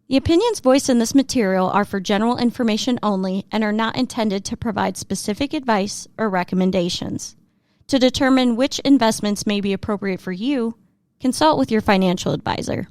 The opinions voiced in this material are for general information only and are not intended to provide specific advice or recommendations. To determine which investments may be appropriate for you, consult with your financial advisor.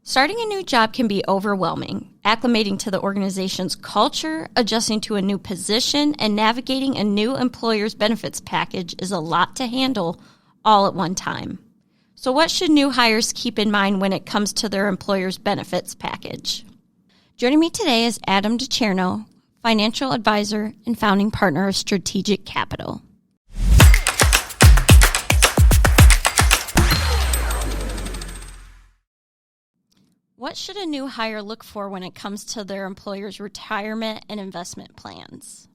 Starting a new job can be overwhelming. Acclimating to the organization's culture, adjusting to a new position, and navigating a new employer's benefits package is a lot to handle all at one time. So what should new hires keep in mind when it comes to their employer's benefits package? Joining me today is Adam DiCerno, financial advisor and founding partner of Strategic Capital. What should a new hire look for when it comes to their employer's retirement and investment plans?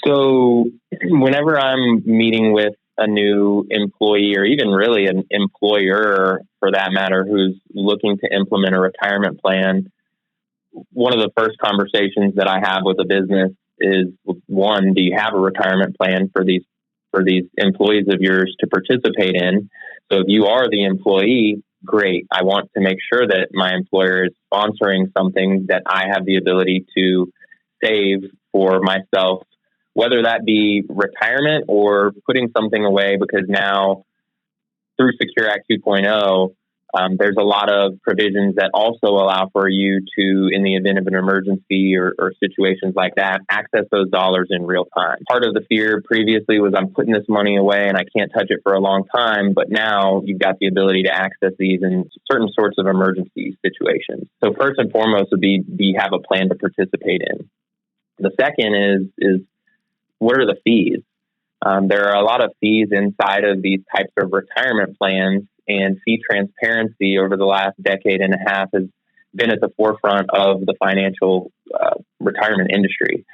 So whenever I'm meeting with a new employee or even really an employer for that matter who's looking to implement a retirement plan, one of the first conversations that I have with a business is, one, do you have a retirement plan for these employees of yours to participate in? So if you are the employee, great. I want to make sure that my employer is sponsoring something that I have the ability to save for myself, whether that be retirement or putting something away, because now through Secure Act 2.0, there's a lot of provisions that also allow for you to, in the event of an emergency or situations like that, access those dollars in real time. Part of the fear previously was I'm putting this money away and I can't touch it for a long time, but now you've got the ability to access these in certain sorts of emergency situations. So first and foremost would be, do you have a plan to participate in? The second is what are the fees? There are a lot of fees inside of these types of retirement plans, and fee transparency over the last decade and a half has been at the forefront of the financial retirement industry.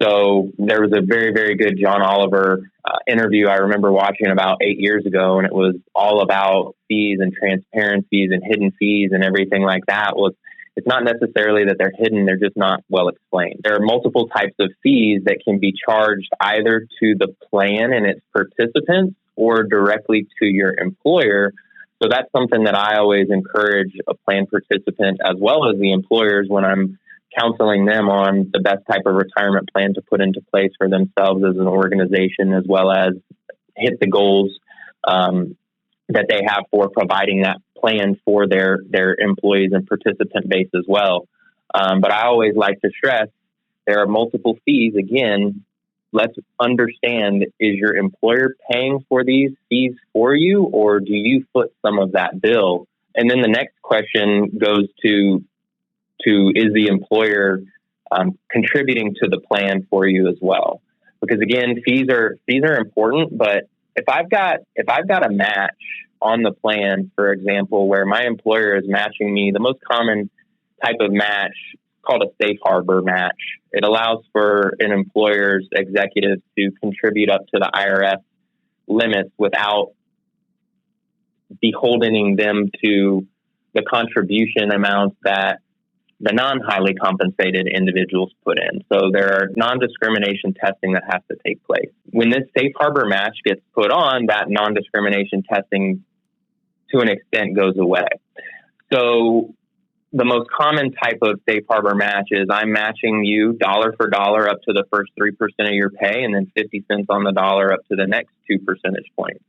So there was a very, very good John Oliver interview I remember watching about 8 years ago, and it was all about fees and transparencies and hidden fees and everything like that. Well, it's not necessarily that they're hidden, they're just not well explained. There are multiple types of fees that can be charged either to the plan and its participants or directly to your employer. So that's something that I always encourage a plan participant as well as the employers when I'm counseling them on the best type of retirement plan to put into place for themselves as an organization, as well as hit the goals that they have for providing that plan for their employees and participant base as well. But I always like to stress there are multiple fees. Again, let's understand, is your employer paying for these fees for you, or do you foot some of that bill? And then the next question goes to is the employer contributing to the plan for you as well? Because again, fees are important, but if I've got a match on the plan, for example, where my employer is matching me, the most common type of match called a safe harbor match. It allows for an employer's executives to contribute up to the IRS limits without beholdening them to the contribution amounts that the non-highly compensated individuals put in. So there are non-discrimination testing that has to take place. When this safe harbor match gets put on, that non-discrimination testing to an extent goes away. So the most common type of safe harbor match is I'm matching you dollar for dollar up to the first 3% of your pay and then 50 cents on the dollar up to the next 2 percentage points.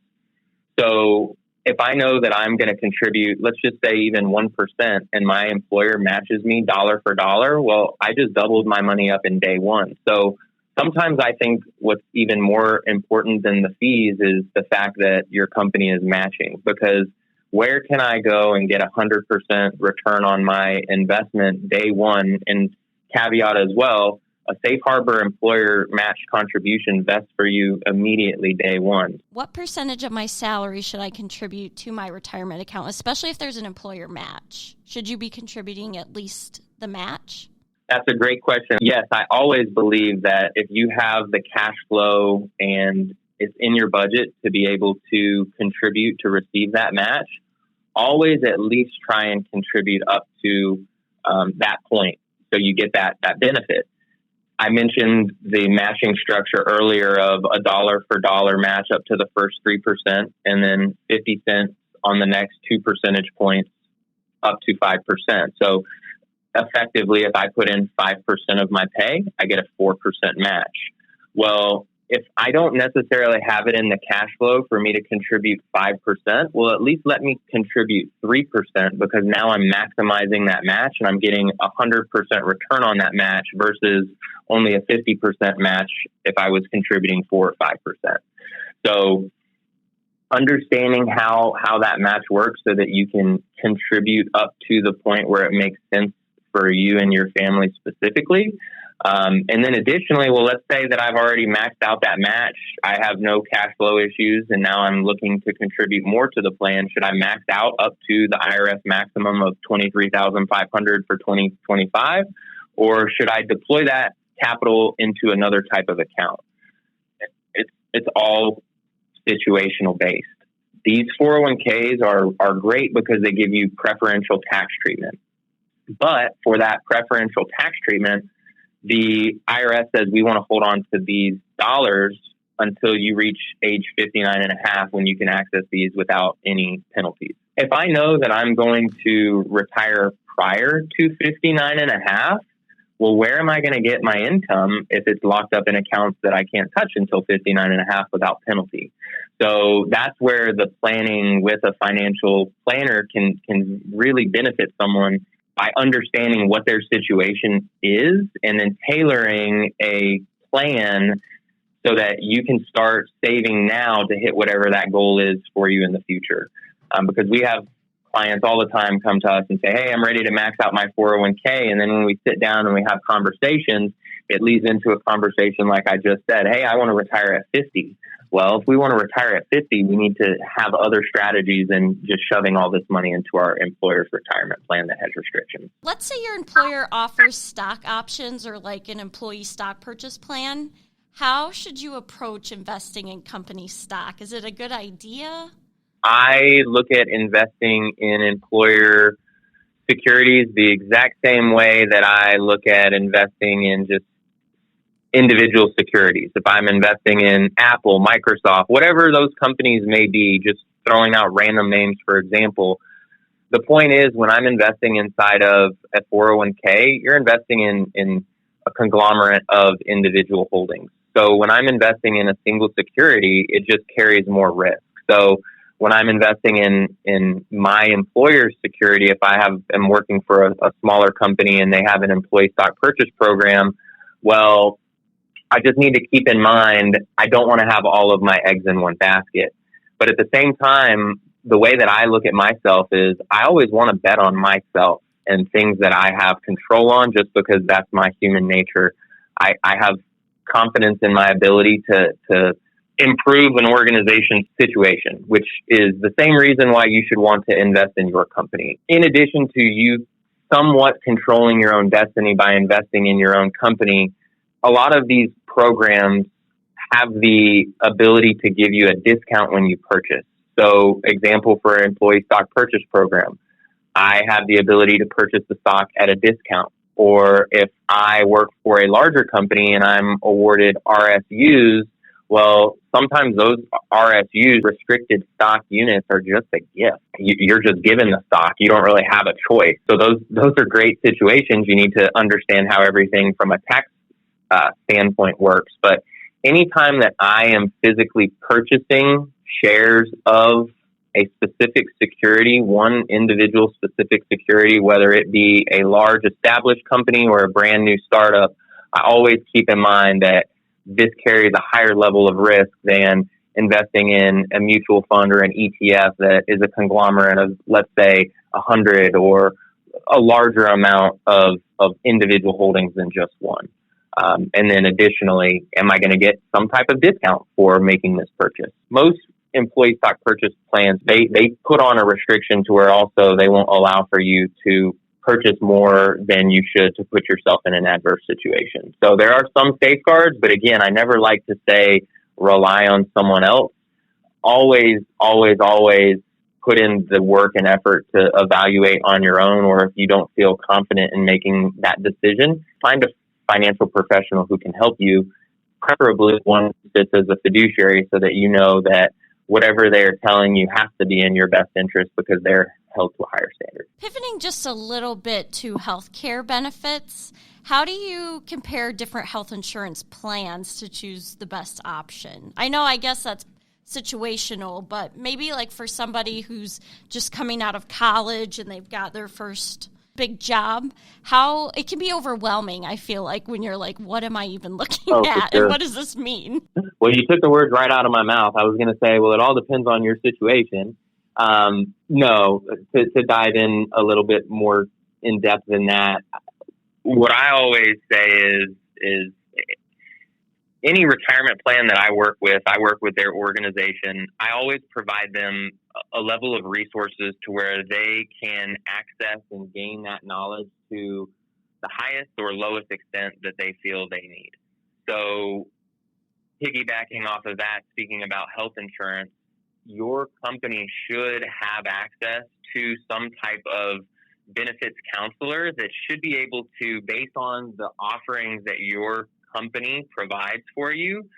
So if I know that I'm going to contribute, let's just say even 1%, and my employer matches me dollar for dollar, well, I just doubled my money up in day one. So sometimes I think what's even more important than the fees is the fact that your company is matching, because where can I go and get 100% return on my investment day one? And caveat as well, a safe harbor employer match contribution vests for you immediately day one. What percentage of my salary should I contribute to my retirement account, especially if there's an employer match? Should you be contributing at least the match? That's a great question. Yes, I always believe that if you have the cash flow and it's in your budget to be able to contribute to receive that match, always at least try and contribute up to that point so you get that benefit. I mentioned the matching structure earlier of a dollar for dollar match up to the first 3% and then 50 cents on the next 2 percentage points up to 5%. So effectively, if I put in 5% of my pay, I get a 4% match. Well, if I don't necessarily have it in the cash flow for me to contribute 5%, well, at least let me contribute 3% because now I'm maximizing that match and I'm getting 100% return on that match versus only a 50% match if I was contributing 4 or 5%. So understanding how that match works so that you can contribute up to the point where it makes sense for you and your family specifically. And then additionally, well, let's say that I've already maxed out that match. I have no cash flow issues, and now I'm looking to contribute more to the plan. Should I max out up to the IRS maximum of $23,500 for 2025, or should I deploy that capital into another type of account? It's all situational based. These 401ks are great because they give you preferential tax treatment. But for that preferential tax treatment, the IRS says we want to hold on to these dollars until you reach age 59 and a half when you can access these without any penalties. If I know that I'm going to retire prior to 59 and a half, well, where am I going to get my income if it's locked up in accounts that I can't touch until 59 and a half without penalty? So that's where the planning with a financial planner can really benefit someone by understanding what their situation is and then tailoring a plan so that you can start saving now to hit whatever that goal is for you in the future. Because we have clients all the time come to us and say, hey, I'm ready to max out my 401k. And then when we sit down and we have conversations, it leads into a conversation like I just said, hey, I want to retire at 50. Well, if we want to retire at 50, we need to have other strategies than just shoving all this money into our employer's retirement plan that has restrictions. Let's say your employer offers stock options or like an employee stock purchase plan. How should you approach investing in company stock? Is it a good idea? I look at investing in employer securities the exact same way that I look at investing in just individual securities. If I'm investing in Apple, Microsoft, whatever those companies may be, just throwing out random names, for example, the point is when I'm investing inside of a 401k, you're investing in a conglomerate of individual holdings. So when I'm investing in a single security, it just carries more risk. So when I'm investing in my employer's security, if I am working for a smaller company and they have an employee stock purchase program, well, I just need to keep in mind, I don't want to have all of my eggs in one basket. But at the same time, the way that I look at myself is I always want to bet on myself and things that I have control on just because that's my human nature. I have confidence in my ability to improve an organization's situation, which is the same reason why you should want to invest in your company. In addition to you somewhat controlling your own destiny by investing in your own company, a lot of these programs have the ability to give you a discount when you purchase. So, example for an employee stock purchase program, I have the ability to purchase the stock at a discount. Or if I work for a larger company and I'm awarded RSUs, well, sometimes those RSUs, restricted stock units, are just a gift. You're just given the stock. You don't really have a choice. So those are great situations. You need to understand how everything from a tax standpoint works. But anytime that I am physically purchasing shares of a specific security, one individual specific security, whether it be a large established company or a brand new startup, I always keep in mind that this carries a higher level of risk than investing in a mutual fund or an ETF that is a conglomerate of, let's say, 100 or a larger amount of individual holdings than just one. And then additionally, am I going to get some type of discount for making this purchase? Most employee stock purchase plans, they put on a restriction to where also they won't allow for you to purchase more than you should to put yourself in an adverse situation. So there are some safeguards, but again, I never like to say rely on someone else. Always put in the work and effort to evaluate on your own, or if you don't feel confident in making that decision, find a financial professional who can help you, preferably one that sits as a fiduciary so that you know that whatever they're telling you has to be in your best interest because they're held to a higher standard. Pivoting just a little bit to healthcare benefits, how do you compare different health insurance plans to choose the best option? I guess that's situational, but maybe like for somebody who's just coming out of college and they've got their first big job, how it can be overwhelming, I feel like, when you're like, what am I even looking at? Sure. And what does this mean? Well, you took the words right out of my mouth. I was going to say, well, it all depends on your situation. No, to dive in a little bit more in depth than that, what I always say is any retirement plan that I work with their organization. I always provide them a level of resources to where they can access and gain that knowledge to the highest or lowest extent that they feel they need. So piggybacking off of that, speaking about health insurance, your company should have access to some type of benefits counselor that should be able to, based on the offerings that your company provides for you,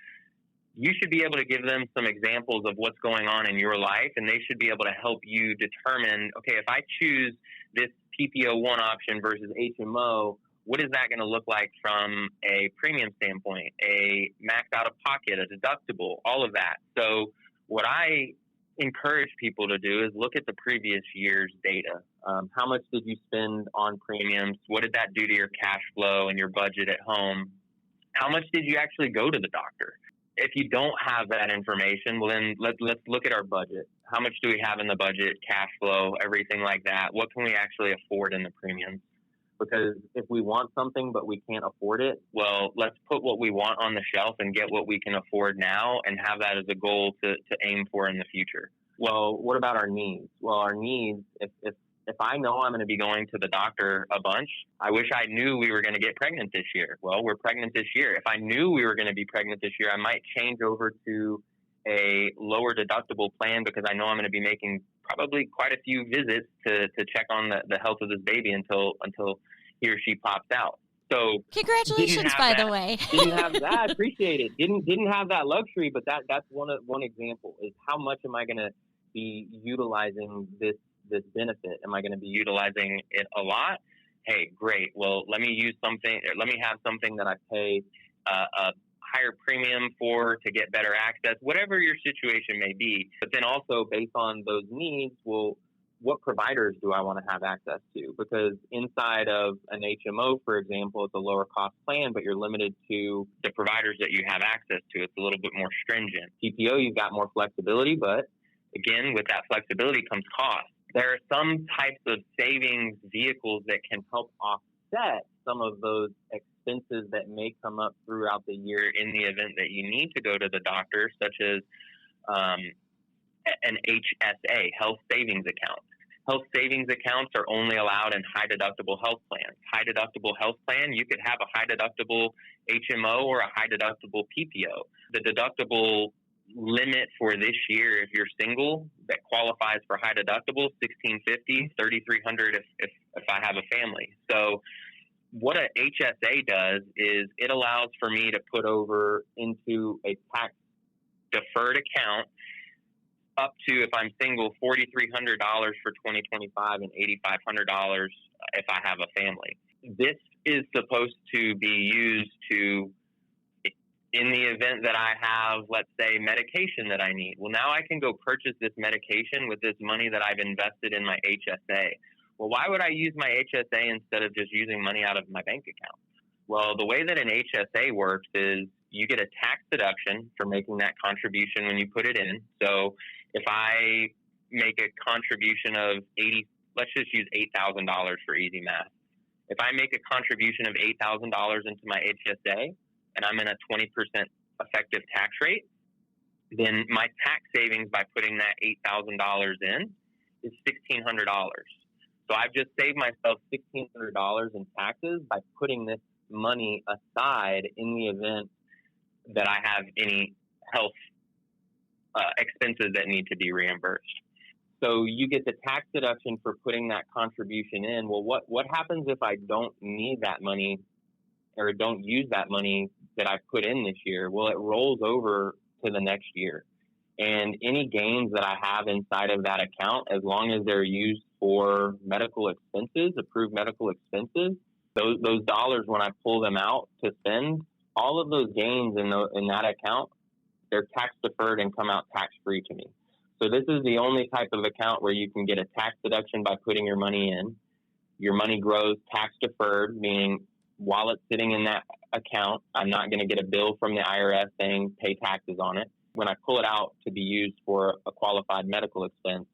you should be able to give them some examples of what's going on in your life, and they should be able to help you determine, okay, if I choose this PPO1 option versus HMO, what is that going to look like from a premium standpoint, a max out of pocket, a deductible, all of that. So what I encourage people to do is look at the previous year's data. How much did you spend on premiums? What did that do to your cash flow and your budget at home? How much did you actually go to the doctor? If you don't have that information, well, then let's look at our budget. How much do we have in the budget, cash flow, everything like that? What can we actually afford in the premiums? Because if we want something but we can't afford it, well, let's put what we want on the shelf and get what we can afford now and have that as a goal to aim for in the future. Well, what about our needs? Well, our needs, if I know I'm going to be going to the doctor a bunch, I wish I knew we were going to get pregnant this year. Well, we're pregnant this year. If I knew we were going to be pregnant this year, I might change over to a lower deductible plan because I know I'm going to be making probably quite a few visits to check on the health of this baby until he or she pops out. So congratulations, by the way. Didn't have that. I appreciate it. Didn't have that luxury, but that's one example is how much am I going to be utilizing this benefit? Am I going to be utilizing it a lot? Hey, great. Well, let me have something that I pay a higher premium for to get better access, whatever your situation may be. But then also based on those needs, well, what providers do I want to have access to? Because inside of an HMO, for example, it's a lower cost plan, but you're limited to the providers that you have access to. It's a little bit more stringent. PPO, you've got more flexibility, but again, with that flexibility comes cost. There are some types of savings vehicles that can help offset some of those expenses that may come up throughout the year in the event that you need to go to the doctor, such as an HSA, health savings account. Health savings accounts are only allowed in high deductible health plans. High deductible health plan, you could have a high deductible HMO or a high deductible PPO. The deductible limit for this year, if you're single, that qualifies for high deductible, $1,650, $3,300 if I have a family. So what a HSA does is it allows for me to put over into a tax deferred account up to, if I'm single, $4,300 for 2025 and $8,500 if I have a family. This is supposed to be used to, in the event that I have, let's say, medication that I need. Well, now I can go purchase this medication with this money that I've invested in my HSA. Well, why would I use my HSA instead of just using money out of my bank account? Well, the way that an HSA works is you get a tax deduction for making that contribution when you put it in. So if I make a contribution of let's just use $8,000 for easy math. If I make a contribution of $8,000 into my HSA and I'm in a 20% effective tax rate, then my tax savings by putting that $8,000 in is $1,600. So I've just saved myself $1,600 in taxes by putting this money aside in the event that I have any health expenses that need to be reimbursed. So you get the tax deduction for putting that contribution in. Well, what happens if I don't need that money or don't use that money that I put in this year, well, it rolls over to the next year. And any gains that I have inside of that account, as long as they're used for medical expenses, approved medical expenses, those dollars, when I pull them out to spend, all of those gains in that account, they're tax deferred and come out tax free to me. So this is the only type of account where you can get a tax deduction by putting your money in. Your money grows tax deferred, meaning while it's sitting in that account, I'm not going to get a bill from the IRS saying pay taxes on it. When I pull it out to be used for a qualified medical expense,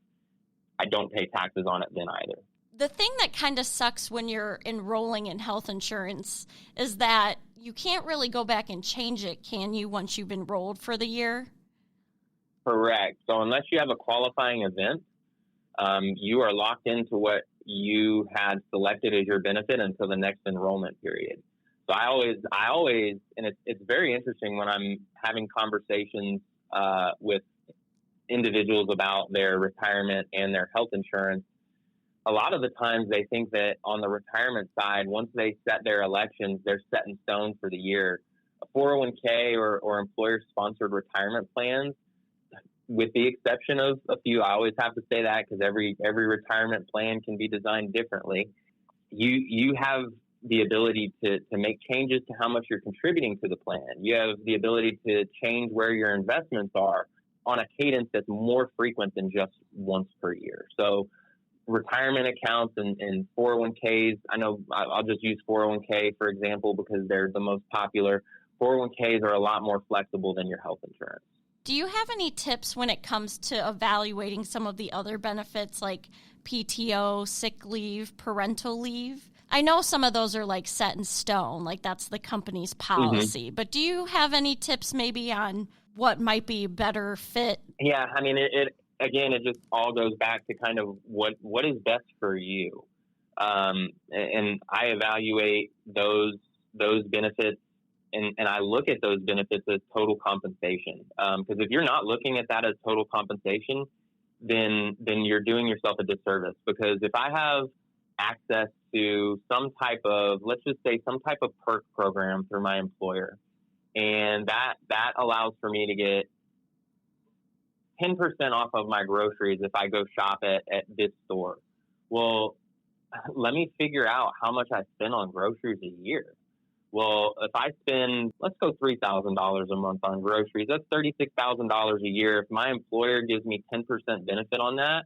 I don't pay taxes on it then either. The thing that kind of sucks when you're enrolling in health insurance is that you can't really go back and change it, can you, once you've enrolled for the year? Correct. So unless you have a qualifying event, you are locked into what you had selected as your benefit until the next enrollment period. So I always, and it's very interesting when I'm having conversations with individuals about their retirement and their health insurance. A lot of the times they think that on the retirement side, once they set their elections, they're set in stone for the year. A 401k or employer-sponsored retirement plans, with the exception of a few, I always have to say that because every retirement plan can be designed differently. You have the ability to make changes to how much you're contributing to the plan. You have the ability to change where your investments are on a cadence that's more frequent than just once per year. So retirement accounts and 401ks, I know I'll just use 401k, for example, because they're the most popular. 401ks are a lot more flexible than your health insurance. Do you have any tips when it comes to evaluating some of the other benefits like PTO, sick leave, parental leave? I know some of those are like set in stone, like that's the company's policy, but do you have any tips maybe on what might be a better fit? Yeah, I mean, it just all goes back to kind of what is best for you. And I evaluate those benefits and I look at those benefits as total compensation. Because if you're not looking at that as total compensation, then you're doing yourself a disservice. Because if I have access to some type of, let's just say some type of perk program through my employer, and that allows for me to get 10% off of my groceries if I go shop at this store. Well, let me figure out how much I spend on groceries a year. Well, if I spend, let's go $3,000 a month on groceries, that's $36,000 a year. If my employer gives me 10% benefit on that,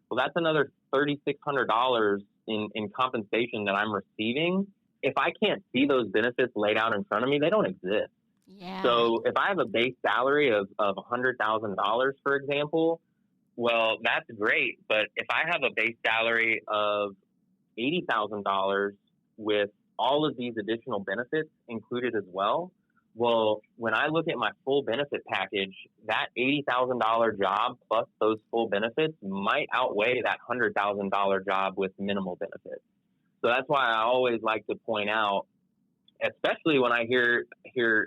well, that's another $3,600 in compensation that I'm receiving. If I can't see those benefits laid out in front of me, they don't exist. Yeah. So if I have a base salary of $100,000, for example, well, that's great. But if I have a base salary of $80,000 with all of these additional benefits included as well, well, when I look at my full benefit package, that $80,000 job plus those full benefits might outweigh that $100,000 job with minimal benefits. So that's why I always like to point out, especially when I hear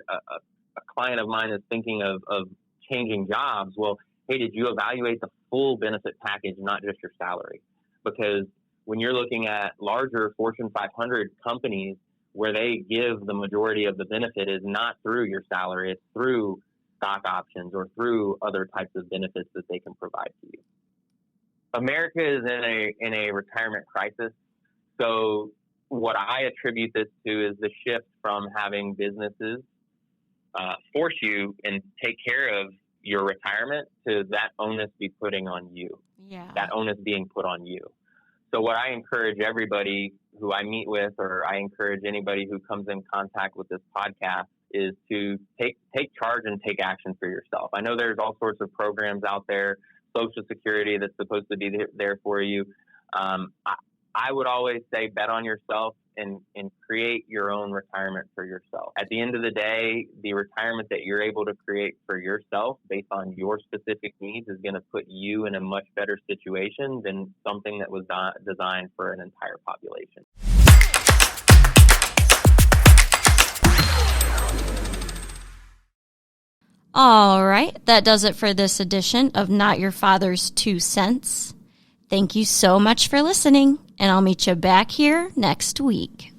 a client of mine is thinking of changing jobs. Well, hey, did you evaluate the full benefit package, not just your salary? Because when you're looking at larger Fortune 500 companies where they give the majority of the benefit is not through your salary, it's through stock options or through other types of benefits that they can provide to you. America is in a retirement crisis. So what I attribute this to is the shift from having businesses force you and take care of your retirement to that onus be putting on you. Yeah. That onus being put on you. So what I encourage everybody who I meet with, or I encourage anybody who comes in contact with this podcast, is to take charge and take action for yourself. I know there's all sorts of programs out there, Social Security that's supposed to be there for you. I would always say bet on yourself and create your own retirement for yourself. At the end of the day, the retirement that you're able to create for yourself based on your specific needs is going to put you in a much better situation than something that was designed for an entire population. All right, that does it for this edition of Not Your Father's 2 Cents. Thank you so much for listening, and I'll meet you back here next week.